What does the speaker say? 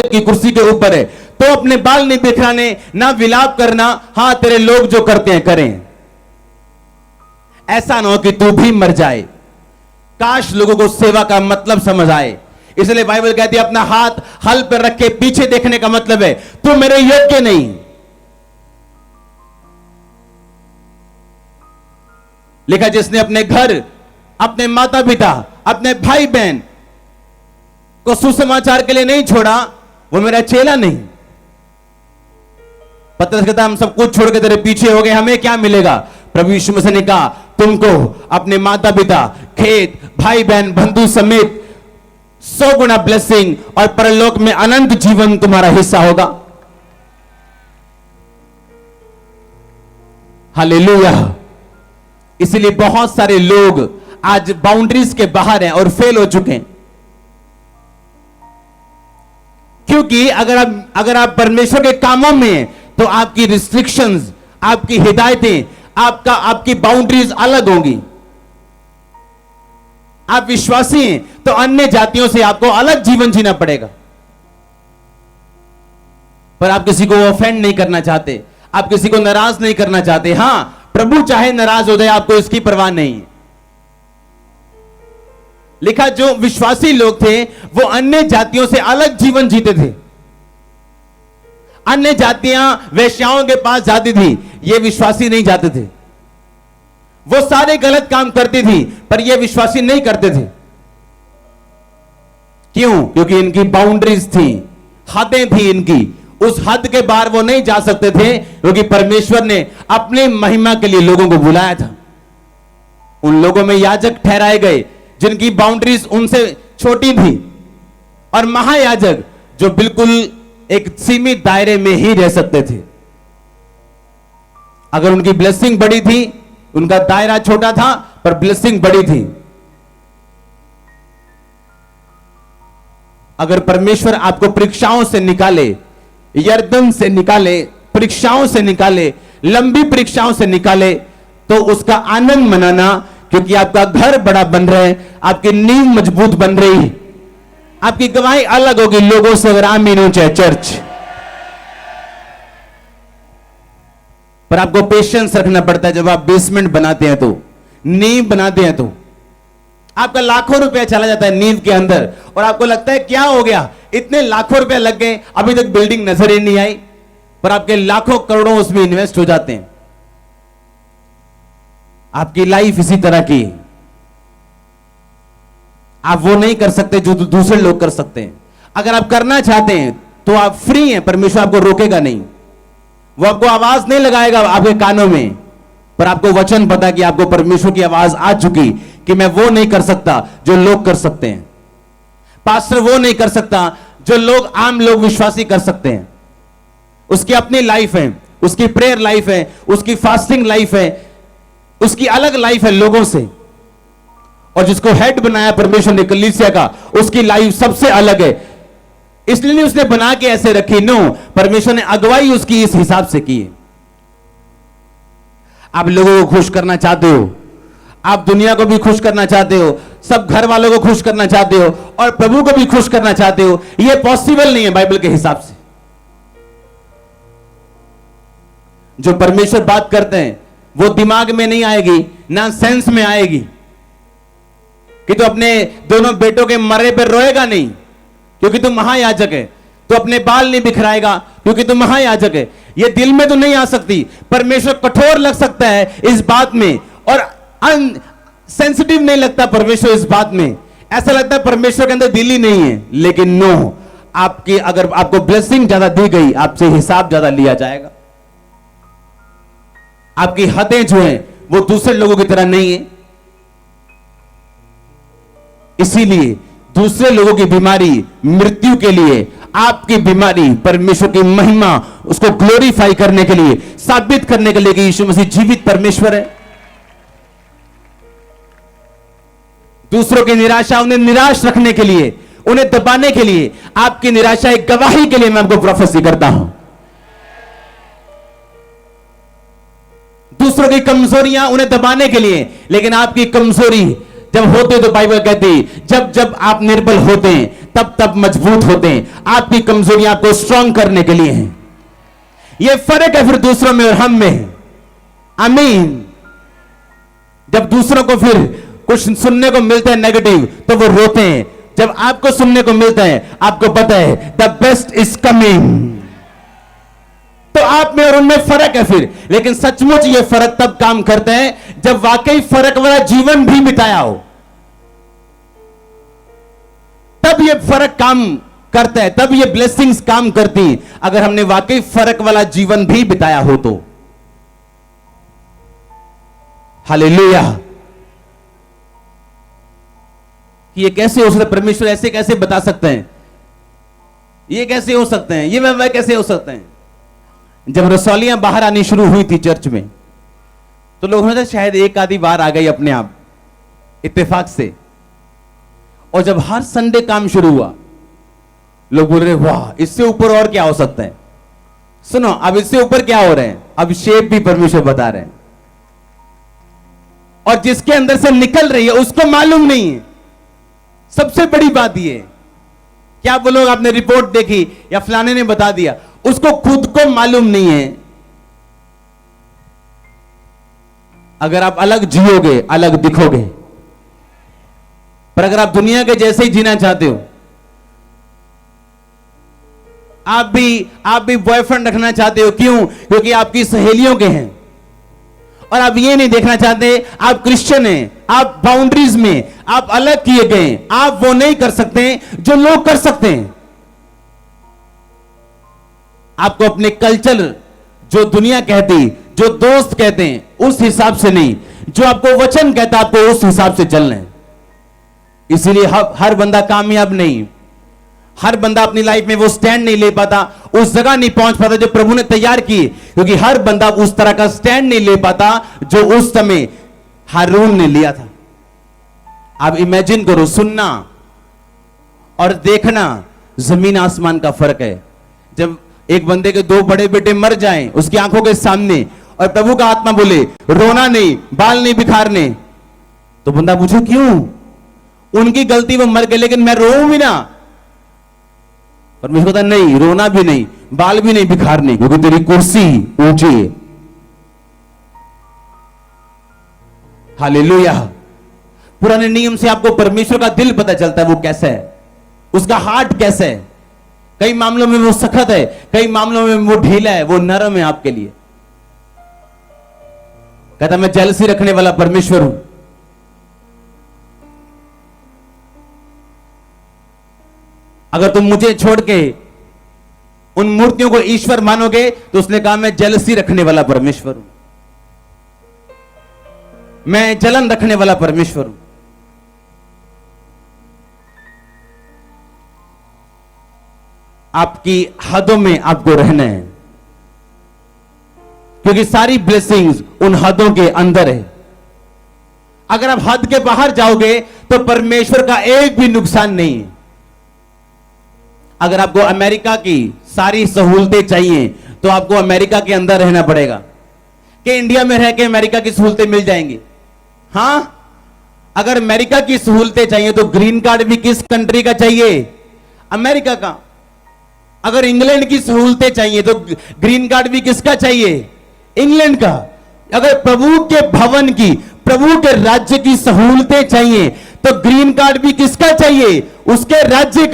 दाऊद की कुर्सी के ऊपर है, तो अपने बाल नहीं बिखराने, ना विलाप करना। हां, तेरे लोग जो करते हैं करें, ऐसा ना हो कि तू भी मर जाए। काश लोगों को सेवा का मतलब समझ आए। इसलिए बाइबल कहती है अपना हाथ हल पर रख के पीछे देखने का मतलब है तू मेरे योग्य नहीं। लिखा, जिसने अपने घर, अपने माता पिता, अपने भाई बहन को सुसमाचार के लिए नहीं छोड़ा, वो मेरा चेला नहीं। पतरस कहता हम सब कुछ छोड़ के तेरे पीछे हो गए, हमें क्या मिलेगा? प्रभु यीशु मसीह ने कहा तुमको अपने माता पिता, खेत, भाई बहन, बंधु समेत 100 गुना ब्लेसिंग और परलोक में अनंत जीवन तुम्हारा हिस्सा होगा। हालेलुया। इसलिए बहुत सारे लोग आज बाउंड्रीज के बाहर हैं और फेल हो चुके हैं, क्योंकि अगर आप परमेश्वर के कामों में हैं तो आपकी रिस्ट्रिक्शंस, आपकी हिदायतें, आपकी बाउंड्रीज अलग होंगी। आप विश्वासी हैं तो अन्य जातियों से आपको अलग जीवन जीना पड़ेगा। पर आप किसी को ऑफेंड नहीं करना चाहते, आप किसी को नाराज नहीं करना चाहते। हां, प्रभु चाहे नाराज हो जाए, आपको इसकी परवाह नहीं है। लिखा, जो विश्वासी लोग थे वो अन्य जातियों से अलग जीवन जीते थे। अन्य जातियां वेश्याओं के पास जाती थी, ये विश्वासी नहीं जाते थे। वो सारे गलत काम करती थी, पर ये विश्वासी नहीं करते थे। क्यों? क्योंकि इनकी बाउंड्रीज थी, हदें थी इनकी। उस हद के बाहर वो नहीं जा सकते थे, क्योंकि परमेश्वर ने अपनी महिमा के लिए लोगों को बुलाया था। उन लोगों में याजक ठहराए गए जिनकी बाउंड्रीज उनसे छोटी थी, और महायाजक जो बिल्कुल एक सीमित दायरे में ही रह सकते थे। अगर उनकी ब्लेसिंग बड़ी थी, उनका दायरा छोटा था पर ब्लेसिंग बड़ी थी। अगर परमेश्वर आपको परीक्षाओं से निकाले, यरदन से निकाले, परीक्षाओं से निकाले, लंबी परीक्षाओं से निकाले, तो उसका आनंद मनाना, क्योंकि आपका घर बड़ा बन रहा है, आपकी नींव मजबूत बन रही है, आपकी गवाही अलग होगी लोगों से। अगर आमीन हो चाहे चर्च, पर आपको पेशेंस रखना पड़ता है। जब आप बेसमेंट बनाते हैं, तो नींव बनाते हैं, तो आपका लाखों रुपया चला जाता है नींव के अंदर, और आपको लगता है क्या हो गया, इतने लाखों रुपया लग गए, अभी तक बिल्डिंग नजर ही नहीं आई। पर आपके लाखों करोड़ों उसमें इन्वेस्ट हो जाते हैं। आपकी लाइफ इसी तरह की, आप वो नहीं कर सकते जो दूसरे लोग कर सकते हैं। अगर आप करना चाहते हैं तो आप फ्री हैं, परमेश्वर आपको रोकेगा नहीं। वो आपको आवाज नहीं लगाएगा आपके कानों में, पर आपको वचन पता कि आपको परमेश्वर की आवाज आ चुकी कि मैं वो नहीं कर सकता जो लोग कर सकते हैं। पास्टर वो नहीं कर सकता जो लोग, आम लोग विश्वासी कर सकते हैं। उसकी अपनी लाइफ है, उसकी प्रेयर लाइफ है, उसकी फास्टिंग लाइफ है, उसकी अलग लाइफ है लोगों से। और जिसको हेड बनाया परमेश्वर ने कलीसिया का, उसकी लाइफ सबसे अलग है। इसलिए नहीं उसने बना के ऐसे रखी, नो, परमेश्वर ने अगुवाई उसकी इस हिसाब से की है। आप लोगों को खुश करना चाहते हो, आप दुनिया को भी खुश करना चाहते हो, सब घर वालों को खुश करना चाहते हो, और प्रभु को भी खुश करना चाहते हो। यह पॉसिबल नहीं है बाइबल के हिसाब से। जो परमेश्वर बात करते हैं वो दिमाग में नहीं आएगी, ना सेंस में आएगी। कि तो अपने दोनों बेटों के मरे पर रोएगा नहीं क्योंकि तू महायाजक है, तो अपने बाल नहीं बिखराएगा क्योंकि तू महायाजक है। ये दिल में तो नहीं आ सकती। परमेश्वर कठोर लग सकता है इस बात में, और सेंसिटिव नहीं लगता परमेश्वर इस बात में। ऐसा लगता है परमेश्वर के अंदर दिल ही नहीं है। लेकिन नो, आपकी अगर आपको ब्लेसिंग ज्यादा दी गई, आपसे हिसाब ज्यादा लिया जाएगा। आपकी हदें जो हैं वो दूसरे लोगों की तरह नहीं है। इसीलिए दूसरे लोगों की बीमारी मृत्यु के लिए, आपकी बीमारी परमेश्वर की महिमा, उसको ग्लोरीफाई करने के लिए, साबित करने के लिए कि यीशु मसीह जीवित परमेश्वर है। दूसरों की निराशा उन्हें निराश रखने के लिए, उन्हें दबाने के लिए, आपकी निराशा एक गवाही के लिए मैं आपको प्रोफेसी करता हूं। दूसरों की कमजोरियां उन्हें दबाने के लिए, लेकिन आपकी कमजोरी जब होते तो बाइबल कहती जब जब आप निर्बल होते हैं तब तब मजबूत होते हैं। आपकी कमजोरी आपको स्ट्रांग करने के लिए है। यह फर्क है फिर दूसरों में और हम में। आमीन। जब दूसरों को फिर कुछ सुनने को मिलता है नेगेटिव तो वो रोते हैं, जब आपको सुनने को मिलता है आपको पता है द बेस्ट इज कमिंग, तो आप में और उनमें फर्क है फिर। लेकिन सचमुच ये फर्क तब काम करता है जब वाकई फर्क वाला जीवन भी बिताया हो, तब ये फर्क काम करता है, तब ये ब्लेसिंग्स काम करती हैं अगर हमने वाकई फर्क वाला जीवन भी बिताया हो तो। हालेलुया। ये कैसे हो सकता है? परमेश्वर ऐसे कैसे बता सकते हैं? ये कैसे हो सकते हैं? ये वह कैसे हो सकते हैं? जब रसौलियां बाहर आनी शुरू हुई थी चर्च में तो लोगों ने शायद एक आधी बार आ गई अपने आप इत्तेफाक से, और जब हर संडे काम शुरू हुआ लोग बोल रहे वाह इससे ऊपर और क्या हो सकता है। सुनो, अब इससे ऊपर क्या हो रहे हैं, अभिषेक भी परमेश्वर बता रहे हैं, और जिसके अंदर से निकल रही है उसको मालूम नहीं है। सबसे बड़ी बात यह क्या वो लोग आपने रिपोर्ट देखी या फलाने ने बता दिया, उसको खुद को मालूम नहीं है। अगर आप अलग जियोगे अलग दिखोगे, पर अगर आप दुनिया के जैसे ही जीना चाहते हो, आप भी बॉयफ्रेंड रखना चाहते हो, क्यों? क्योंकि आपकी सहेलियों के हैं, और आप ये नहीं देखना चाहते आप क्रिश्चियन हैं, आप बाउंड्रीज में, आप अलग किए गए, आप वो नहीं कर सकते जो लोग कर सकते हैं। आपको अपने कल्चर, जो दुनिया कहती, जो दोस्त कहते हैं उस हिसाब से नहीं, जो आपको वचन कहता आपको उस हिसाब से चलना है। इसीलिए हर बंदा कामयाब नहीं, हर बंदा अपनी लाइफ में वो स्टैंड नहीं ले पाता, उस जगह नहीं पहुंच पाता जो प्रभु ने तैयार की, क्योंकि हर बंदा उस तरह का स्टैंड नहीं ले पाता जो उस समय हारून ने लिया था। आप इमेजिन करो, सुनना और देखना जमीन आसमान का फर्क है। जब एक बंदे के 2 बड़े बेटे मर जाएं उसकी आंखों के सामने, और प्रभु का आत्मा बोले रोना नहीं, बाल नहीं बिखारने, तो बंदा पूछे क्यों? उनकी गलती, वो मर गए, लेकिन मैं रोऊं भी ना। परमेश्वर कहता नहीं, रोना भी नहीं, बाल भी नहीं बिखारने, क्योंकि तेरी कुर्सी ऊंची है। हालेलुया। पुराने नियम से आपको परमेश्वर का दिल पता चलता है वो कैसा है, उसका हार्ट कैसा है। कई मामलों में वो सख्त है, कई मामलों में वो ढीला है, वो नरम है आपके लिए। कहता मैं जेलसी रखने वाला परमेश्वर हूं। अगर तुम मुझे छोड़ के उन मूर्तियों को ईश्वर मानोगे तो उसने कहा मैं जेलसी रखने वाला परमेश्वर हूं, मैं जलन रखने वाला परमेश्वर हूं। आपकी हदों में आपको रहना है, क्योंकि सारी ब्लेसिंग्स उन हदों के अंदर है। अगर आप हद के बाहर जाओगे तो परमेश्वर का एक भी नुकसान नहीं है। अगर आपको अमेरिका की सारी सहूलतें चाहिए तो आपको अमेरिका के अंदर रहना पड़ेगा, कि इंडिया में रह के अमेरिका की सहूलतें मिल जाएंगी? हां, अगर अमेरिका की सहूलतें चाहिए तो ग्रीन कार्ड भी किस कंट्री का चाहिए? अमेरिका का। अगर इंग्लैंड की सहूलतें चाहिए तो ग्रीन कार्ड भी किसका चाहिए? इंग्लैंड का। अगर प्रभु के भवन की, प्रभु के राज्य की सहूलतें चाहिए तो ग्रीन कार्ड भी किसका चाहिए? उसके राज्य का।